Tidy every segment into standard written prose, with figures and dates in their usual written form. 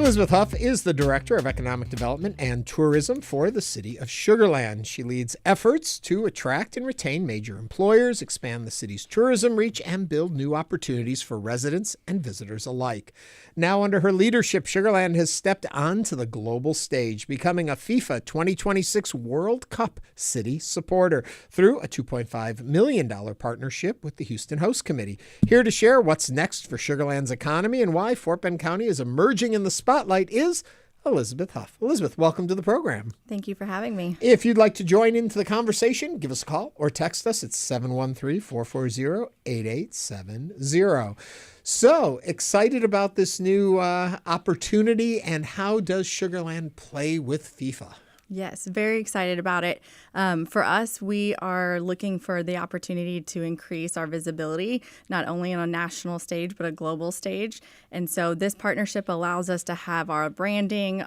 Elizabeth Huff is the Director of Economic Development and Tourism for the City of Sugar Land. She leads efforts to attract and retain major employers, expand the city's tourism reach, and build new opportunities for residents and visitors alike. Now, under her leadership, Sugar Land has stepped onto the global stage, becoming a FIFA 2026 World Cup city supporter through a $2.5 million partnership with the Houston Host Committee. Here to share what's next for Sugar Land's economy and why Fort Bend County is emerging in the spotlight is Elizabeth Huff. Elizabeth, welcome to the program. Thank you for having me. If you'd like to join into the conversation, give us a call or text us at 713-440-8870. So excited about this new opportunity, and how does Sugar Land play with FIFA? Yes, very excited about it. For us, we are looking for the opportunity to increase our visibility, not only on a national stage, but a global stage. And so this partnership allows us to have our branding,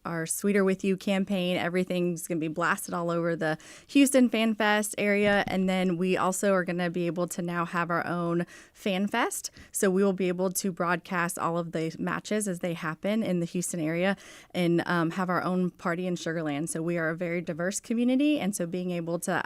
our Sweeter With You campaign. Everything's going to be blasted all over the Houston Fan Fest area. And then we also are going to be able to now have our own Fan Fest. So we will be able to broadcast all of the matches as they happen in the Houston area and have our own party in Sugar Land. So we are a very diverse community, and so being able to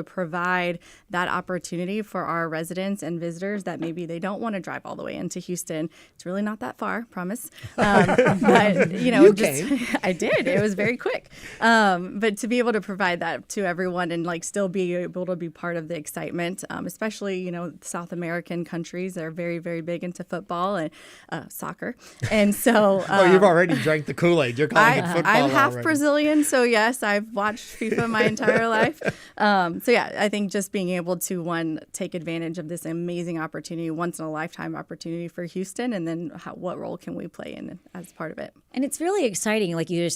provide that opportunity for our residents and visitors that maybe they don't want to drive all the way into Houston. It's really not that far, promise. But you came. I did. It was very quick. But to be able to provide that to everyone and still be able to be part of the excitement, especially South American countries, they're very, very big into football and soccer, and so. You've already drank the Kool-Aid. You're calling it football. I'm half already. Brazilian, so yes, I've watched FIFA my entire life. I think just being able to take advantage of this amazing opportunity, once in a lifetime opportunity for Houston, and then what role can we play in as part of it? And it's really exciting, like you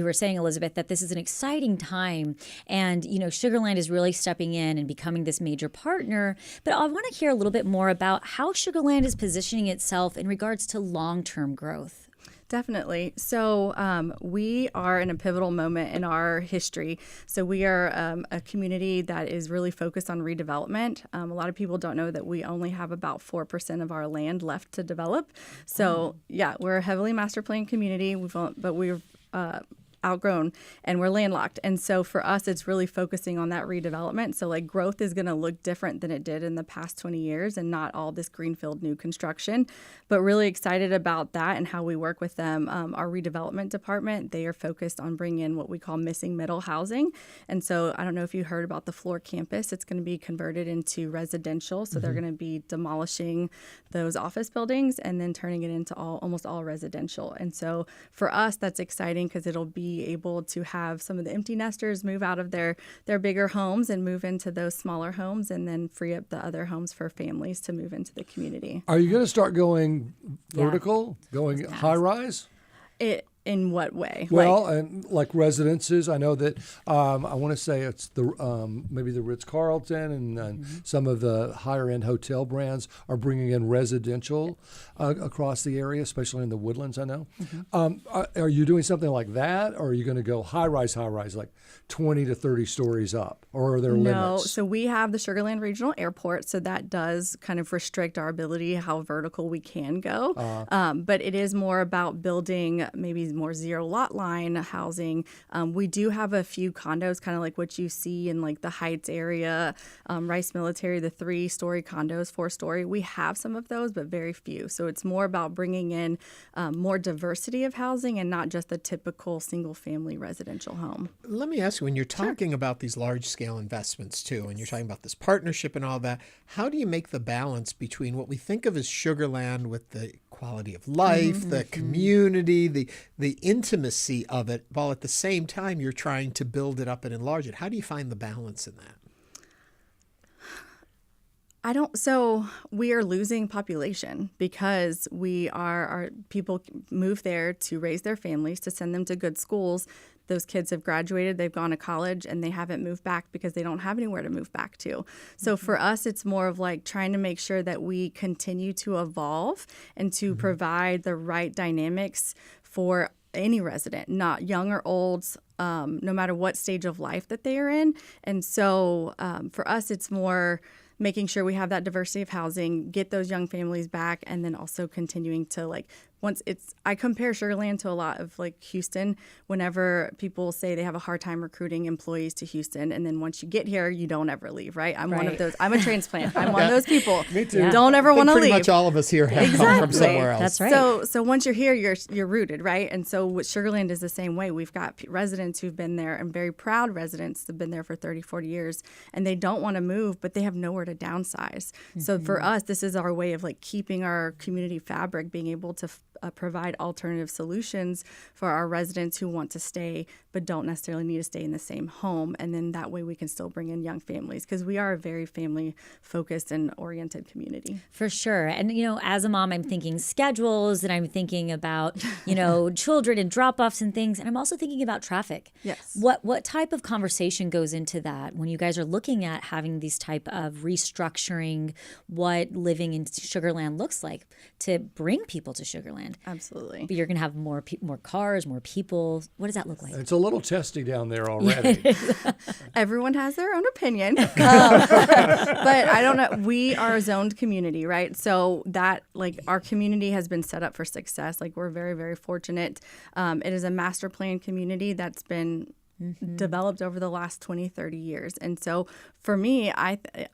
were saying, Elizabeth, that this is an exciting time, and Sugar Land is really stepping in and becoming this major partner. But I want to hear a little bit more about how Sugar Land is positioning itself in regards to long-term growth. Definitely. So we are in a pivotal moment in our history. So we are a community that is really focused on redevelopment. A lot of people don't know that we only have about 4% of our land left to develop. So we're a heavily master planned community, but we're outgrown and we're landlocked. And so for us, it's really focusing on that redevelopment. So growth is going to look different than it did in the past 20 years and not all this greenfield new construction, but really excited about that and how we work with them. Our redevelopment department, they are focused on bringing in what we call missing middle housing. And so I don't know if you heard about the Floor campus. It's going to be converted into residential. So they're going to be demolishing those office buildings and then turning it into almost all residential. And so for us, that's exciting because it'll be able to have some of the empty nesters move out of their bigger homes and move into those smaller homes, and then free up the other homes for families to move into the community. Are you going to start going vertical, going high rise? In what way? Well, and like residences, I know that I want to say it's the maybe the Ritz-Carlton and some of the higher end hotel brands are bringing in residential across the area, especially in the Woodlands. I know. Are you doing something like that, or are you going to go high rise, like 20 to 30 stories up, or are there limits? No, so we have the Sugar Land Regional Airport, so that does kind of restrict our ability how vertical we can go. But it is more about building maybe more zero lot line housing. We do have a few condos, kind of like what you see in the Heights area, Rice Military, the 3-story condos, 4-story. We have some of those, but very few. So it's more about bringing in more diversity of housing and not just the typical single family residential home. Let me ask you, when you're talking about these large scale investments too, and you're talking about this partnership and all that, how do you make the balance between what we think of as Sugar Land with the quality of life, the community, the intimacy of it, while at the same time you're trying to build it up and enlarge it? How do you find the balance in that? So we are losing population because our people move there to raise their families, to send them to good schools. Those kids have graduated, they've gone to college, and they haven't moved back because they don't have anywhere to move back to. So for us, it's more of trying to make sure that we continue to evolve and to provide the right dynamics for any resident, not young or old, no matter what stage of life that they are in. And so for us, it's more making sure we have that diversity of housing, get those young families back, and then also continuing to I compare Sugar Land to a lot of like Houston. Whenever people say they have a hard time recruiting employees to Houston, and then once you get here, you don't ever leave, right? I'm one of those. I'm a transplant. I'm one of those people. Me too. Don't ever want to leave. Pretty much all of us here have come from somewhere else. That's right. So once you're here, you're rooted, right? And so with Sugar Land is the same way. We've got residents who've been there, and very proud residents that have been there for 30, 40 years, and they don't want to move, but they have nowhere to downsize. So for us, this is our way of like keeping our community fabric, being able to provide alternative solutions for our residents who want to stay but don't necessarily need to stay in the same home. And then that way we can still bring in young families, because we are a very family focused and oriented community. For sure. And, as a mom, I'm thinking schedules, and I'm thinking about, children and drop-offs and things. And I'm also thinking about traffic. Yes. What type of conversation goes into that when you guys are looking at having these type of restructuring what living in Sugar Land looks like to bring people to Sugar Land? Absolutely. But you're going to have more cars, more people. What does that look like? It's a little testy down there already. Everyone has their own opinion. But I don't know. We are a zoned community, right? So that, like, our community has been set up for success. Like, we're very, very fortunate. It is a master plan community that's been developed over the last 20, 30 years. And so for me,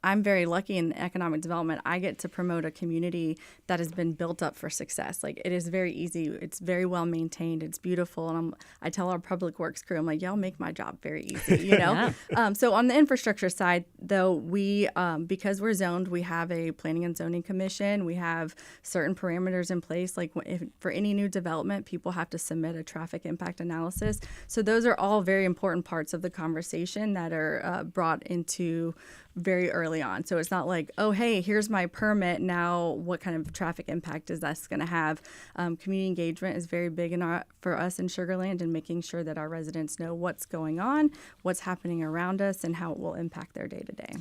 I'm very lucky in economic development. I get to promote a community that has been built up for success. Like, it is very easy. It's very well maintained. It's beautiful. And I tell our public works crew, I'm like, y'all make my job very easy, Yeah. So on the infrastructure side, though, we, because we're zoned, we have a planning and zoning commission. We have certain parameters in place. Like, for any new development, people have to submit a traffic impact analysis. So those are all very important parts of the conversation that are brought into very early on. So it's not like, oh, hey, here's my permit. Now, what kind of traffic impact is that going to have? Community engagement is very big for us in Sugar Land, and making sure that our residents know what's going on, what's happening around us, and how it will impact their day to day.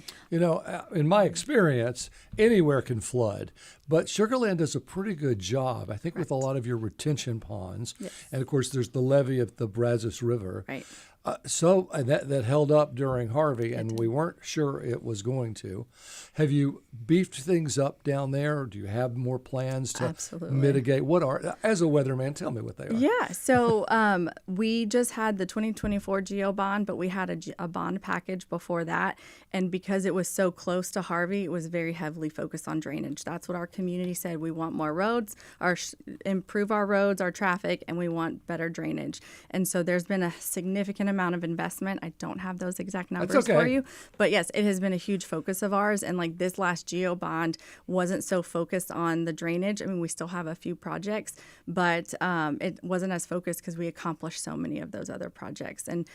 In my experience, anywhere can flood, but Sugar Land does a pretty good job, I think, with a lot of your retention ponds. Yes. And of course, there's the levee of the Brazos River. Right. That held up during Harvey, and we weren't sure it was going to. Have you beefed things up down there, or do you have more plans to mitigate? What are, as a weatherman, tell me what they are. Yeah, so we just had the 2024 GEO bond, but we had a bond package before that. And because it was so close to Harvey, it was very heavily focused on drainage. That's what our community said. We want more roads, improve our roads, our traffic, and we want better drainage. And so there's been a significant amount of investment. I don't have those exact numbers for you, but yes, it has been a huge focus of ours. And like this last GEO bond wasn't so focused on the drainage. I mean, we still have a few projects, but it wasn't as focused because we accomplished so many of those other projects. And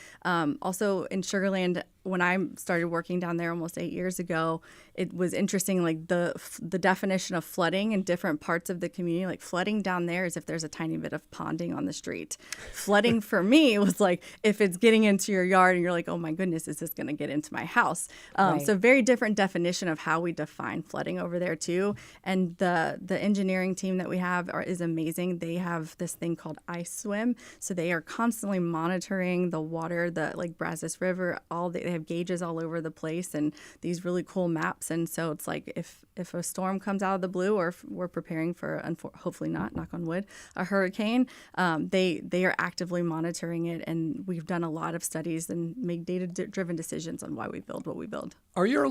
also in Sugar Land, when I started working down there almost 8 years ago, it was interesting, like the definition of flooding in different parts of the community. Like, flooding down there is if there's a tiny bit of ponding on the street. Flooding for me was like if it's getting into your yard and you're like, oh my goodness, is this going to get into my house? Right. So very different definition of how we define flooding over there too. And the engineering team that we have is amazing. They have this thing called Ice Swim. So they are constantly monitoring the water, the like Brazos River, they have gauges all over the place and these really cool maps. And so it's like if a storm comes out of the blue, or if we're preparing for, hopefully not, knock on wood, a hurricane, they are actively monitoring it. And we've done a lot of studies and make data-driven decisions on why we build what we build. Are your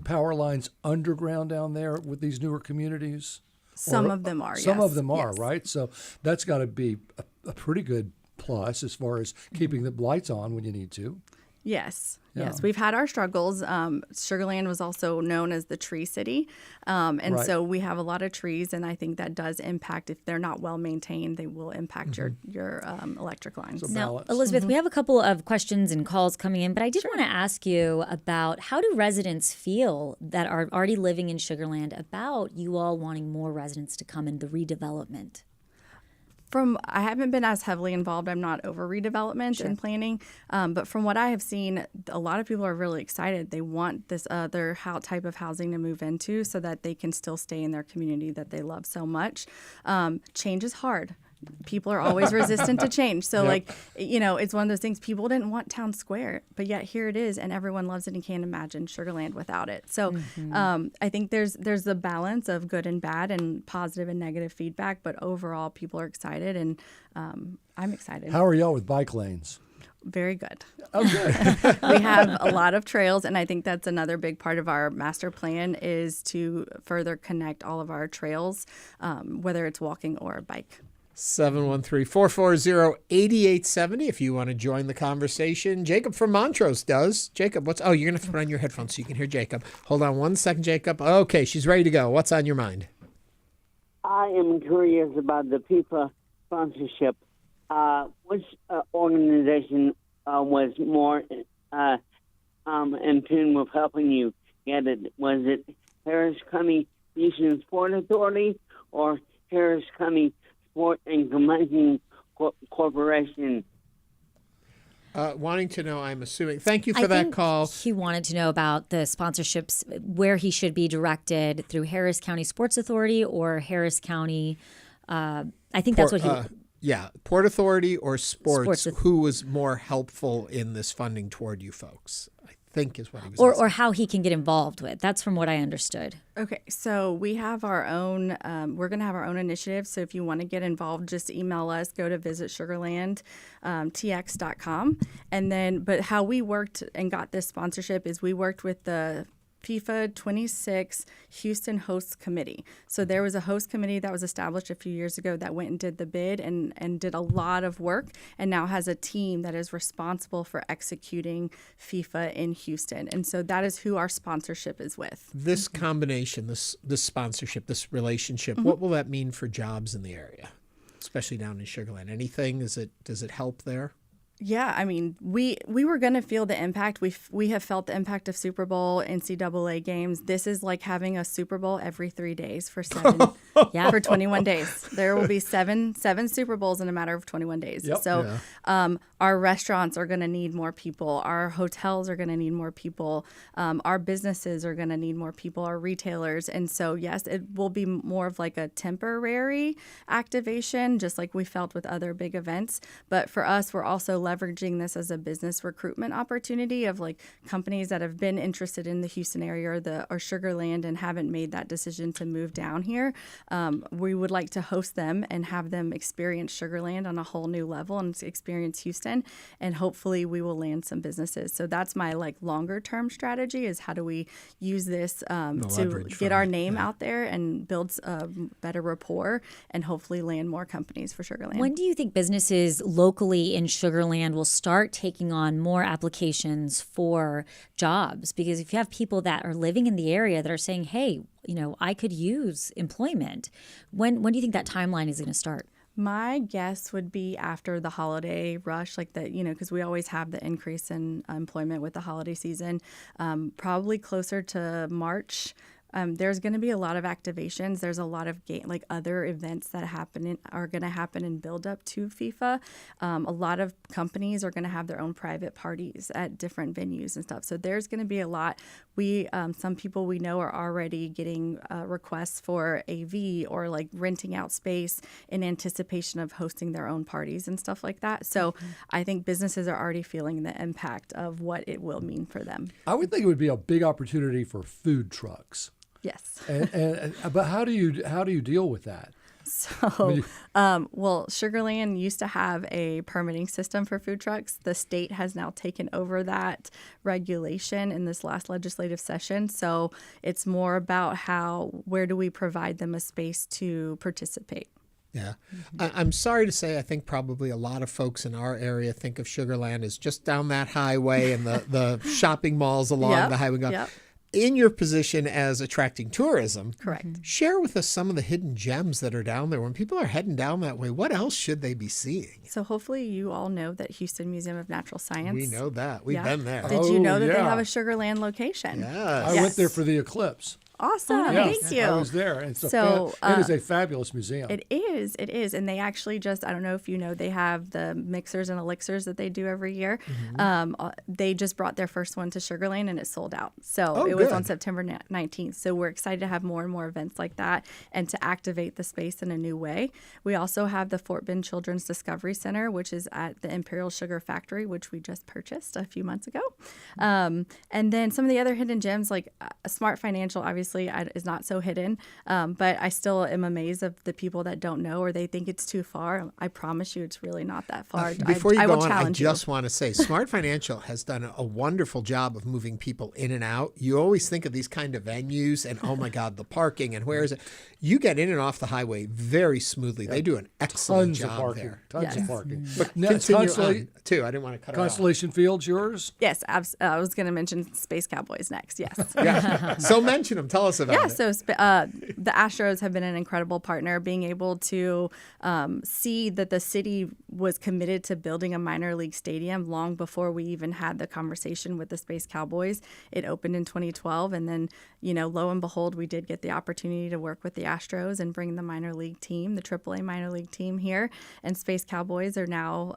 power lines underground down there with these newer communities? Some of them are, Some yes. of them are, Yes. right? So that's got to be a pretty good plus as far as keeping the lights on when you need to. Yes. Yeah. Yes, we've had our struggles. Sugar Land was also known as the tree city. And Right. so we have a lot of trees, and I think that does impact, if they're not well maintained, they will impact your electric lines. So Now, balance. Elizabeth, we have a couple of questions and calls coming in, but I did want to ask you about how do residents feel that are already living in Sugar Land about you all wanting more residents to come in the redevelopment? I haven't been as heavily involved. I'm not over redevelopment and planning. But from what I have seen, a lot of people are really excited. They want this other type of housing to move into so that they can still stay in their community that they love so much. Change is hard. people are always resistant to change. So it's one of those things. People didn't want Town Square, but yet here it is, and everyone loves it and can't imagine Sugarland without it. So I think there's the balance of good and bad and positive and negative feedback, but overall people are excited, and I'm excited. How are y'all with bike lanes? Very good. Okay. We have a lot of trails, and I think that's another big part of our master plan is to further connect all of our trails, whether it's walking or bike. 713-440-8870 if you want to join the conversation. Jacob from Montrose does. Jacob, you're going to have to put on your headphones so you can hear Jacob. Hold on one second, Jacob. Okay, she's ready to go. What's on your mind? I am curious about the FIFA sponsorship. Which organization was more in tune with helping you get it? Was it Harris County Houston Sport Authority or Harris County Sport and Convention Corporation? Wanting to know, I'm assuming. Thank you for that call. He wanted to know about the sponsorships, where he should be directed through Harris County Sports Authority or Harris County. I think that's what he. Yeah, Port Authority or Sports who was more helpful in this funding toward you folks, I think is what he was asking. Or how he can get involved with. That's from what I understood. Okay, so we have our own, we're going to have our own initiative. So if you want to get involved, just email us, go to visitsugarlandtx.com. But how we worked and got this sponsorship is we worked with the FIFA 26 Houston Hosts Committee. So there was a host committee that was established a few years ago that went and did the bid and did a lot of work and now has a team that is responsible for executing FIFA in Houston. And so that is who our sponsorship is with. This combination, this sponsorship, this relationship, what will that mean for jobs in the area, especially down in Sugar Land? Anything? Does it help there? Yeah, I mean, we were going to feel the impact. We have felt the impact of Super Bowl, NCAA games. This is like having a Super Bowl every 3 days for 21 days. There will be seven Super Bowls in a matter of 21 days. Yep. So our restaurants are going to need more people. Our hotels are going to need more people. Our businesses are going to need more people, our retailers. And so, yes, it will be more of like a temporary activation, just like we felt with other big events. But for us, we're also leveraging this as a business recruitment opportunity of like companies that have been interested in the Houston area or Sugar Land and haven't made that decision to move down here. We would like to host them and have them experience Sugar Land on a whole new level and experience Houston. And hopefully we will land some businesses. So that's my like longer term strategy is how do we use this to get our name out there and build a better rapport and hopefully land more companies for Sugar Land. When do you think businesses locally in Sugar Land will start taking on more applications for jobs? Because if you have people that are living in the area that are saying, hey, I could use employment, when do you think that timeline is going to start? My guess would be after the holiday rush, like that, because we always have the increase in employment with the holiday season, probably closer to March. There's going to be a lot of activations. There's a lot of other events that are going to happen in build up to FIFA. A lot of companies are going to have their own private parties at different venues and stuff. So there's going to be a lot. Some people we know are already getting requests for AV or like renting out space in anticipation of hosting their own parties and stuff like that. So I think businesses are already feeling the impact of what it will mean for them. I would think it would be a big opportunity for food trucks. Yes. But how do you deal with that? So, Sugar Land used to have a permitting system for food trucks. The state has now taken over that regulation in this last legislative session. So it's more about where do we provide them a space to participate. Yeah. I'm sorry to say, I think probably a lot of folks in our area think of Sugar Land as just down that highway and the shopping malls along the highway. Yep. In your position as attracting tourism, correct. Share with us some of the hidden gems that are down there. When people are heading down that way, what else should they be seeing? So hopefully you all know that Houston Museum of Natural Science. We know that. We've been there. Did you know that they have a Sugar Land location? Yes. I went there for the eclipse. Awesome. Yes, Thank you. I was there. And So, it is a fabulous museum. It is. And they actually I don't know if you know, they have the mixers and elixirs that they do every year. They just brought their first one to Sugar Land and it sold out. So it was on September 19th. So we're excited to have more and more events like that and to activate the space in a new way. We also have the Fort Bend Children's Discovery Center, which is at the Imperial Sugar Factory, which we just purchased a few months ago. And then some of the other hidden gems, like Smart Financial, obviously is not so hidden, but I still am amazed of the people that don't know or they think it's too far. I promise you it's really not that far. Before you I go will on, I challenge you. just want to say Smart Financial has done a wonderful job of moving people in and out. You always think of these kind of venues and, oh my God, the parking and where is it? You get in and off the highway very smoothly. They do an excellent job there. Tons of parking. But continue on, too. I didn't want to cut it off. Constellation Field's yours? Yes, I was going to mention Space Cowboys next. Yes. Yeah. So mention them. Tell us about it. So the Astros have been an incredible partner, being able to see that the city was committed to building a minor league stadium long before we even had the conversation with the Space Cowboys. It opened in 2012, and then, lo and behold, we did get the opportunity to work with the Astros and bring the minor league team, the AAA minor league team here. And Space Cowboys are now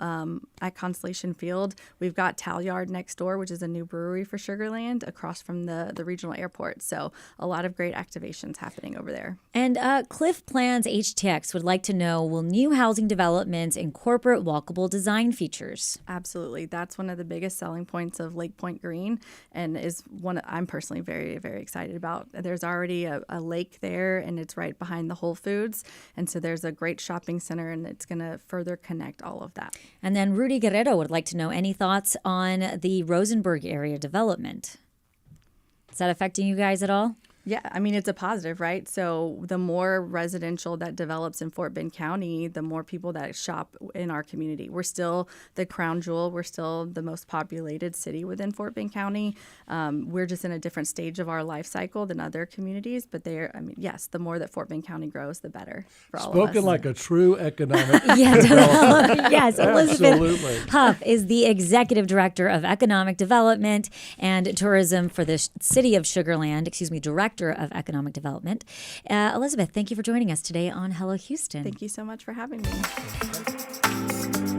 at Constellation Field. We've got Talyard next door, which is a new brewery for Sugar Land across from the regional airport. So a lot of great activations happening over there. And Cliff Plans HTX would like to know, will new housing developments incorporate walkable design features? Absolutely. That's one of the biggest selling points of Lake Point Green and is one I'm personally very, very excited about. There's already a lake there and it's right behind the Whole Foods. And so there's a great shopping center and it's going to further connect all of that. And then Rudy Guerrero would like to know any thoughts on the Rosenberg area development. Is that affecting you guys at all? Yeah, I mean, it's a positive, right? So the more residential that develops in Fort Bend County, the more people that shop in our community. We're still the crown jewel. We're still the most populated city within Fort Bend County. We're just in a different stage of our life cycle than other communities. But yes, the more that Fort Bend County grows, the better for all of us. Spoken like a true economic developer. Yes, Elizabeth Absolutely. Huff is the Executive Director of Economic Development and Tourism for the City of Sugar Land, Director of Economic Development. Elizabeth, thank you for joining us today on Hello Houston. Thank you so much for having me.